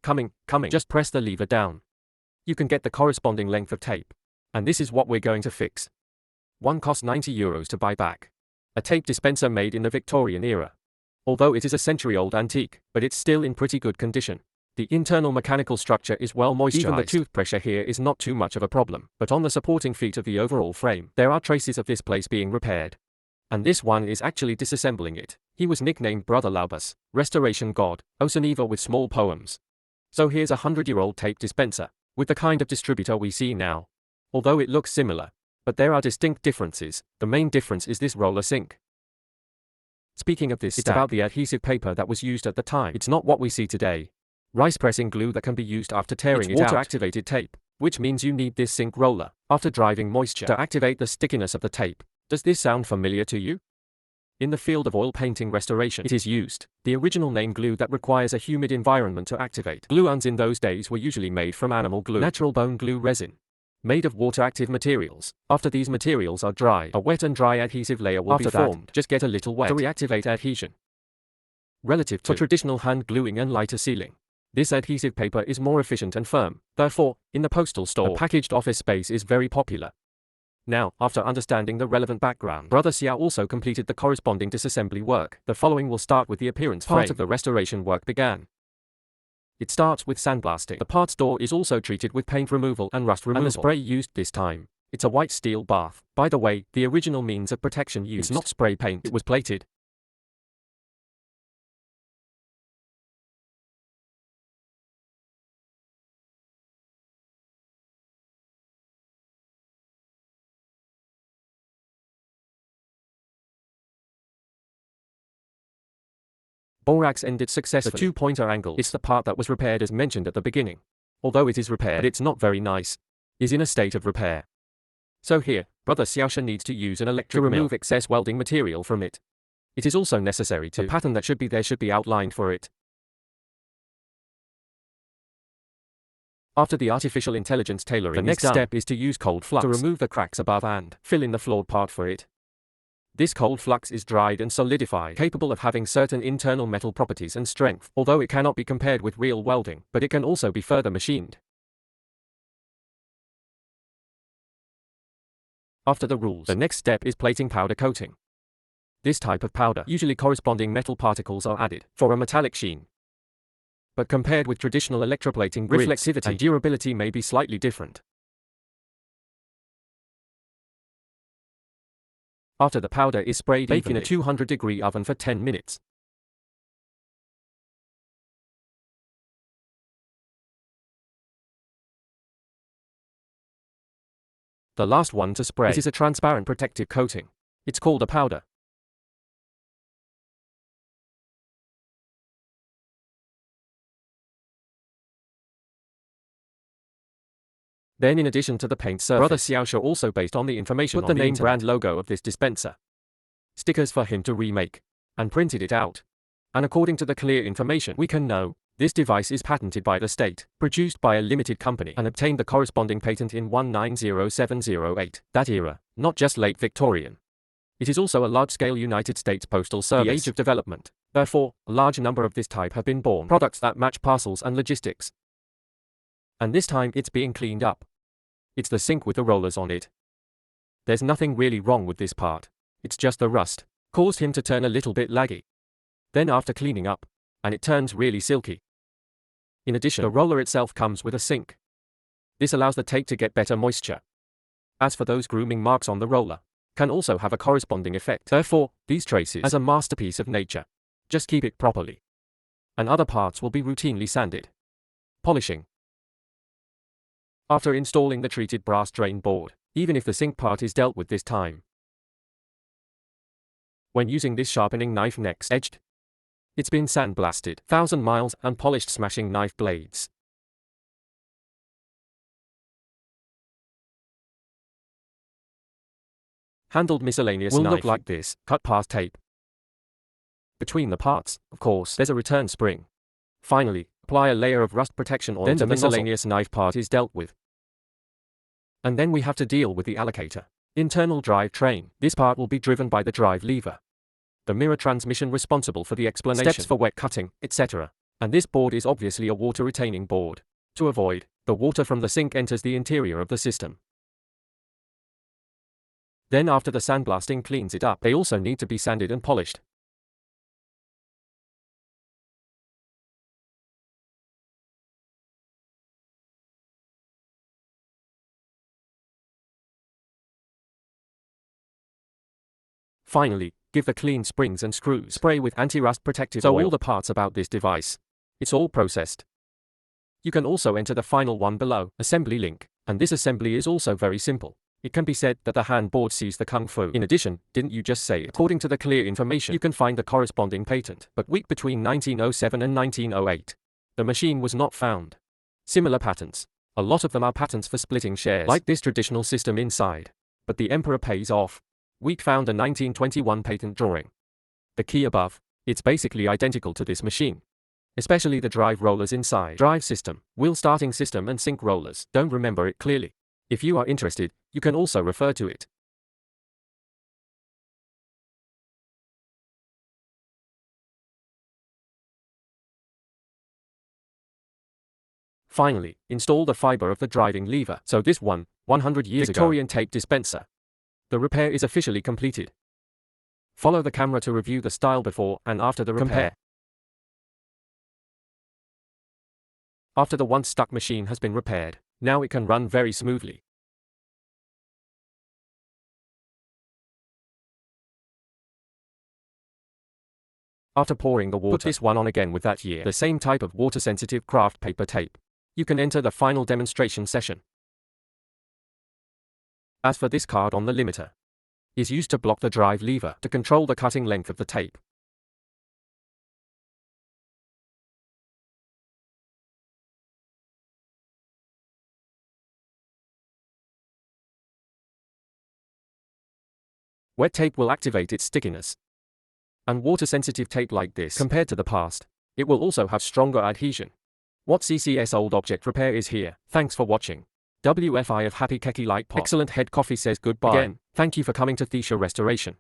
Coming. Just press the lever down. You can get the corresponding length of tape. And this is what we're going to fix. One costs €90 to buy back. A tape dispenser made in the Victorian era. Although it is a century-old antique, but it's still in pretty good condition. The internal mechanical structure is well moisturized. Even the tooth pressure here is not too much of a problem, but on the supporting feet of the overall frame, there are traces of this place being repaired. And this one is actually disassembling it. He was nicknamed Brother Laubus, restoration god, Osaneva with small poems. So here's a 100-year-old tape dispenser, with the kind of distributor we see now. Although it looks similar, but there are distinct differences. The main difference is this roller sink. Speaking of this stack, it's about the adhesive paper that was used at the time. It's not what we see today. Rice pressing glue that can be used after tearing it out. It's water-activated tape, which means you need this sink roller, after driving moisture, to activate the stickiness of the tape. Does this sound familiar to you? In the field of oil painting restoration, it is used. The original name glue that requires a humid environment to activate. Glue guns in those days were usually made from animal glue, natural bone glue resin, made of water-active materials. After these materials are dry, a wet and dry adhesive layer will be formed. Just get a little wet to reactivate adhesion. Relative to traditional hand gluing and lighter sealing, this adhesive paper is more efficient and firm. Therefore, in the postal store, the packaged office space is very popular. Now, after understanding the relevant background, Brother Xiao also completed the corresponding disassembly work. The following will start with the appearance frame. Part of the restoration work began. It starts with sandblasting. The parts door is also treated with paint removal and rust removal. And the spray used this time, it's a white steel bath. By the way, the original means of protection used, it's not spray paint, it was plated. Borax ended successfully. The two-pointer angle, it's the part that was repaired as mentioned at the beginning. Although it is repaired, it's not very nice. Is in a state of repair. So here, Brother Xiaosha needs to use an electric mill to remove excess welding material from it. It is also necessary to, the pattern that should be there should be outlined for it. After the artificial intelligence tailoring, the next step is to use cold flux to remove the cracks above and fill in the flawed part for it. This cold flux is dried and solidified, capable of having certain internal metal properties and strength, although it cannot be compared with real welding, but it can also be further machined. After the rules, the next step is plating powder coating. This type of powder, usually corresponding metal particles are added, for a metallic sheen. But compared with traditional electroplating, reflectivity and durability may be slightly different. After the powder is sprayed, bake in a 200-degree oven for 10 minutes. The last one to spray, it is a transparent protective coating. It's called a powder. Then in addition to the paint surface, Brother Xiaosha also based on the information put the name brand logo of this dispenser. Stickers for him to remake. And printed it out. And according to the clear information we can know, this device is patented by the state, produced by a limited company, and obtained the corresponding patent in 190708. That era, not just late Victorian. It is also a large-scale United States Postal Service, the age of development. Therefore, a large number of this type have been born, products that match parcels and logistics. And this time it's being cleaned up. It's the sink with the rollers on it. There's nothing really wrong with this part. It's just the rust caused him to turn a little bit laggy. Then after cleaning up, and it turns really silky. In addition, the roller itself comes with a sink. This allows the tape to get better moisture. As for those grooming marks on the roller, can also have a corresponding effect. Therefore, these traces as a masterpiece of nature. Just keep it properly. And other parts will be routinely sanded. Polishing. After installing the treated brass drain board, even if the sink part is dealt with this time. When using this sharpening knife next edged, it's been sandblasted 1,000 miles and polished smashing knife blades. Handled miscellaneous will knife look like this, cut past tape. Between the parts, of course, there's a return spring. Finally, apply a layer of rust protection oil. Then the miscellaneous knife part is dealt with. And then we have to deal with the allocator. Internal drive train. This part will be driven by the drive lever. The mirror transmission responsible for the explanation. Steps for wet cutting, etc. And this board is obviously a water retaining board. To avoid the water from the sink enters the interior of the system. Then after the sandblasting cleans it up, they also need to be sanded and polished. Finally, give the clean springs and screws. Spray with anti-rust protective oil. So all the parts about this device. It's all processed. You can also enter the final one below, assembly link, and this assembly is also very simple. It can be said that the hand board sees the kung fu. In addition, didn't you just say it? According to the clear information, you can find the corresponding patent, but week between 1907 and 1908. The machine was not found. Similar patents. A lot of them are patents for splitting shares, like this traditional system inside. But the emperor pays off. Week found a 1921 patent drawing. The key above. It's basically identical to this machine. Especially the drive rollers inside. Drive system, wheel starting system and sink rollers. Don't remember it clearly. If you are interested, you can also refer to it. Finally, install the fiber of the driving lever. So this 100 years Victorian tape dispenser. The repair is officially completed. Follow the camera to review the style before and after the repair. Compare. After the once stuck machine has been repaired, now it can run very smoothly. After pouring the water, put this one on again with that year. The same type of water-sensitive craft paper tape. You can enter the final demonstration session. As for this card on the limiter, is used to block the drive lever to control the cutting length of the tape. Wet tape will activate its stickiness. And water-sensitive tape like this, compared to the past, it will also have stronger adhesion. What CCS old object repair is here. Thanks for watching. WFI of Happy Keki Light Pot. Excellent Head Coffee says goodbye. Again, thank you for coming to Thesha Restoration.